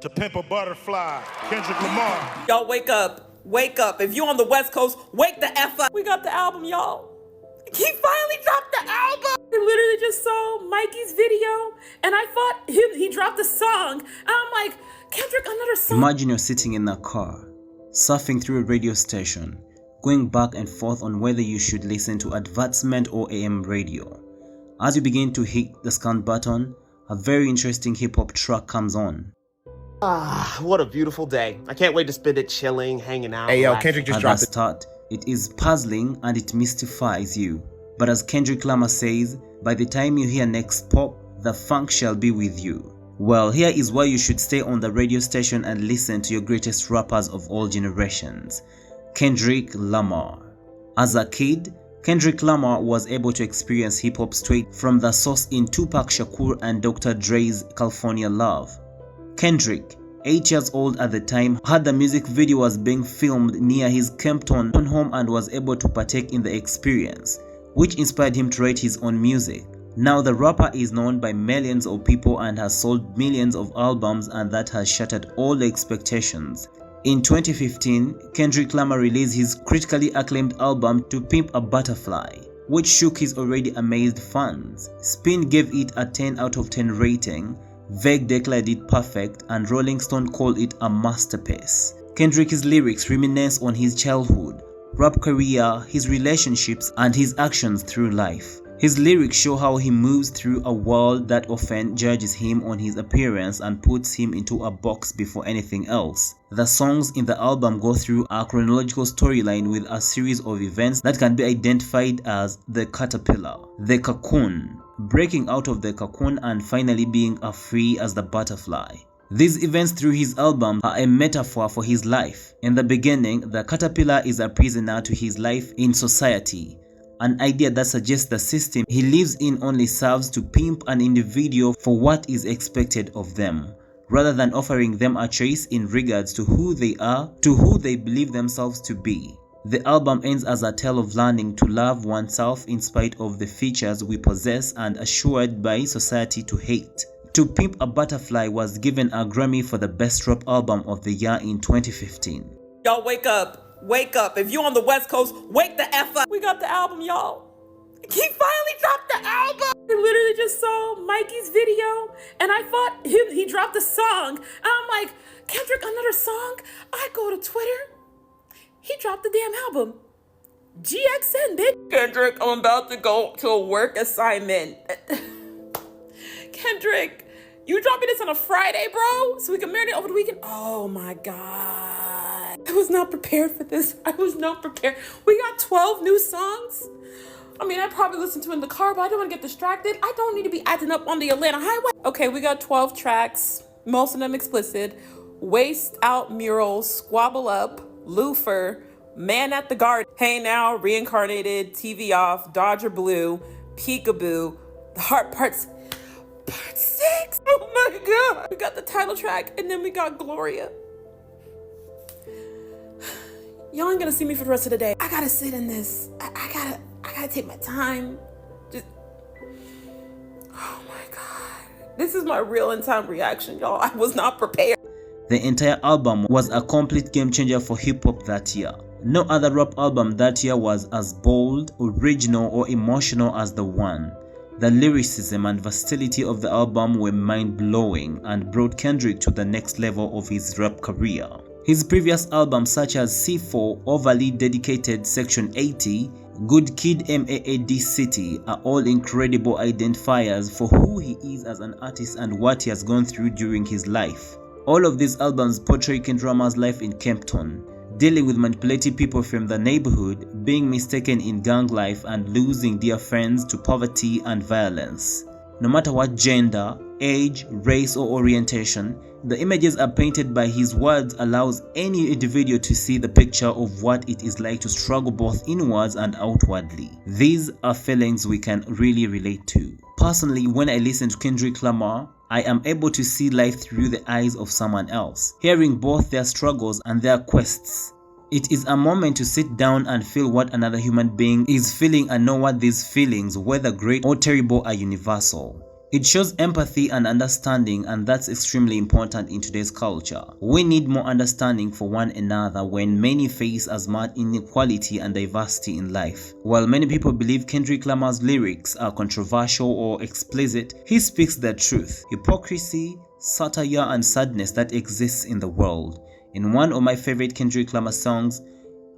To Pimp a Butterfly, Kendrick Lamar. Y'all wake up. Wake up. If you on the West Coast, wake the F up. We got the album, y'all. He finally dropped the album. I literally just saw Mikey's video and I thought he dropped a song. And I'm like, Kendrick, another song. Imagine you're sitting in a car, surfing through a radio station, going back and forth on whether you should listen to advertisement or AM radio. As you begin to hit the scan button, a very interesting hip-hop track comes on. Ah, what a beautiful day. I can't wait to spend it chilling, hanging out. Hey yo, Kendrick just dropped At the start, it is puzzling and it mystifies you. But as Kendrick Lamar says, by the time you hear next pop, the funk shall be with you. Well, here is why you should stay on the radio station and listen to your greatest rappers of all generations, Kendrick Lamar. As a kid, Kendrick Lamar was able to experience hip-hop straight from the source in Tupac Shakur and Dr. Dre's California Love. Kendrick, 8 years old at the time, had the music video was being filmed near his Kempton home and was able to partake in the experience, which inspired him to write his own music. Now the rapper is known by millions of people and has sold millions of albums, and that has shattered all the expectations. In 2015, Kendrick Lamar released his critically acclaimed album To Pimp a Butterfly, which shook his already amazed fans. Spin gave it a 10 out of 10 rating, Vague declared it perfect, and Rolling Stone called it a masterpiece. Kendrick's lyrics reminisce on his childhood, rap career, his relationships, and his actions through life. His lyrics show how he moves through a world that often judges him on his appearance and puts him into a box before anything else. The songs in the album go through a chronological storyline with a series of events that can be identified as the caterpillar, the cocoon, breaking out of the cocoon, and finally being as free as the butterfly. These events through his album are a metaphor for his life. In the beginning, the caterpillar is a prisoner to his life in society, an idea that suggests the system he lives in only serves to pimp an individual for what is expected of them, rather than offering them a choice in regards to who they are, to who they believe themselves to be. The album ends as a tale of learning to love oneself in spite of the features we possess and assured by society to hate. To Pimp a Butterfly was given a Grammy for the Best Rap Album of the Year in 2015. Y'all wake up. Wake up. If you on the West Coast, wake the F up. We got the album, y'all. He finally dropped the album. I literally just saw Mikey's video and I thought he dropped a song. And I'm like, Kendrick, another song? I go to Twitter. He dropped the damn album. GXN, bitch. Kendrick, I'm about to go to a work assignment. Kendrick, you dropping this on a Friday, bro? So we can marinate over the weekend? Oh my God. I was not prepared for this. I was not prepared. We got 12 new songs. I mean, I probably listen to it in the car, but I don't want to get distracted. I don't need to be acting up on the Atlanta highway. Okay, we got 12 tracks, most of them explicit. Waist Out Mural, Squabble Up, Lucifer, Man at the Garden, Hey Now, Reincarnated, TV Off, Dodger Blue, Peekaboo, The Heart Parts, Part 6. Oh my God. We got the title track and then we got Gloria. Y'all ain't gonna see me for the rest of the day. I gotta sit in this. I gotta take my time. Just, oh my God. This is my real in time reaction, y'all. I was not prepared. The entire album was a complete game changer for hip-hop that year. No other rap album that year was as bold, original, or emotional as the one. The lyricism and versatility of the album were mind-blowing and brought Kendrick to the next level of his rap career. His previous albums such as C4, Overly Dedicated, Section 80, Good Kid, MAAD City are all incredible identifiers for who he is as an artist and what he has gone through during his life. All of these albums portray Kendrick Lamar's life in Kempton, dealing with manipulative people from the neighborhood, being mistaken in gang life, and losing dear friends to poverty and violence. No matter what gender, age, race, or orientation, the images are painted by his words allows any individual to see the picture of what it is like to struggle both inwards and outwardly. These are feelings we can really relate to. Personally, when I listen to Kendrick Lamar, I am able to see life through the eyes of someone else, hearing both their struggles and their quests. It is a moment to sit down and feel what another human being is feeling and know what these feelings, whether great or terrible, are universal. It shows empathy and understanding, and that's extremely important in today's culture. We need more understanding for one another when many face as much inequality and diversity in life. While many people believe Kendrick Lamar's lyrics are controversial or explicit, he speaks the truth, hypocrisy, satire and sadness that exists in the world. In one of my favorite Kendrick Lamar songs,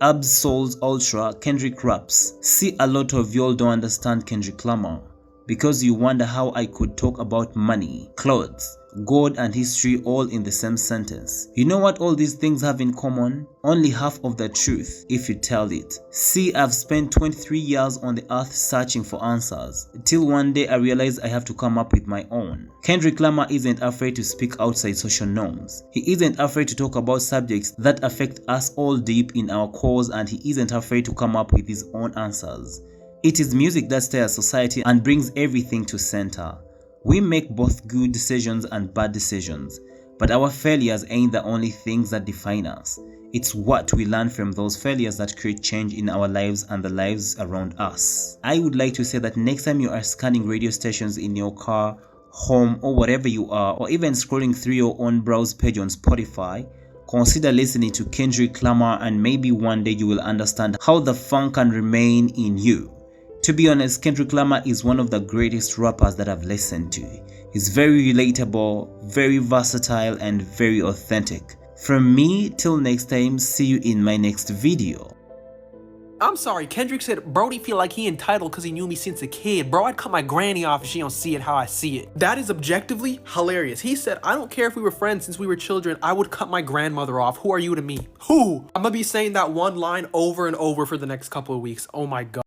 Absol's Ultra, Kendrick raps, "See, a lot of y'all don't understand Kendrick Lamar, because you wonder how I could talk about money, clothes, God and history all in the same sentence. You know what all these things have in common? Only half of the truth if you tell it. See, I've spent 23 years on the earth searching for answers, till one day I realized I have to come up with my own." Kendrick Lamar isn't afraid to speak outside social norms. He isn't afraid to talk about subjects that affect us all deep in our cores, and he isn't afraid to come up with his own answers. It is music that stirs society and brings everything to center. We make both good decisions and bad decisions, but our failures ain't the only things that define us. It's what we learn from those failures that create change in our lives and the lives around us. I would like to say that next time you are scanning radio stations in your car, home, or wherever you are, or even scrolling through your own browse page on Spotify, consider listening to Kendrick Lamar, and maybe one day you will understand how the funk can remain in you. To be honest, Kendrick Lamar is one of the greatest rappers that I've listened to. He's very relatable, very versatile, and very authentic. From me, till next time, see you in my next video. I'm sorry, Kendrick said Brody feel like he entitled because he knew me since a kid. Bro, I'd cut my granny off if she don't see it how I see it. That is objectively hilarious. He said, I don't care if we were friends since we were children, I would cut my grandmother off. Who are you to me? Who? I'm gonna be saying that one line over and over for the next couple of weeks. Oh my God.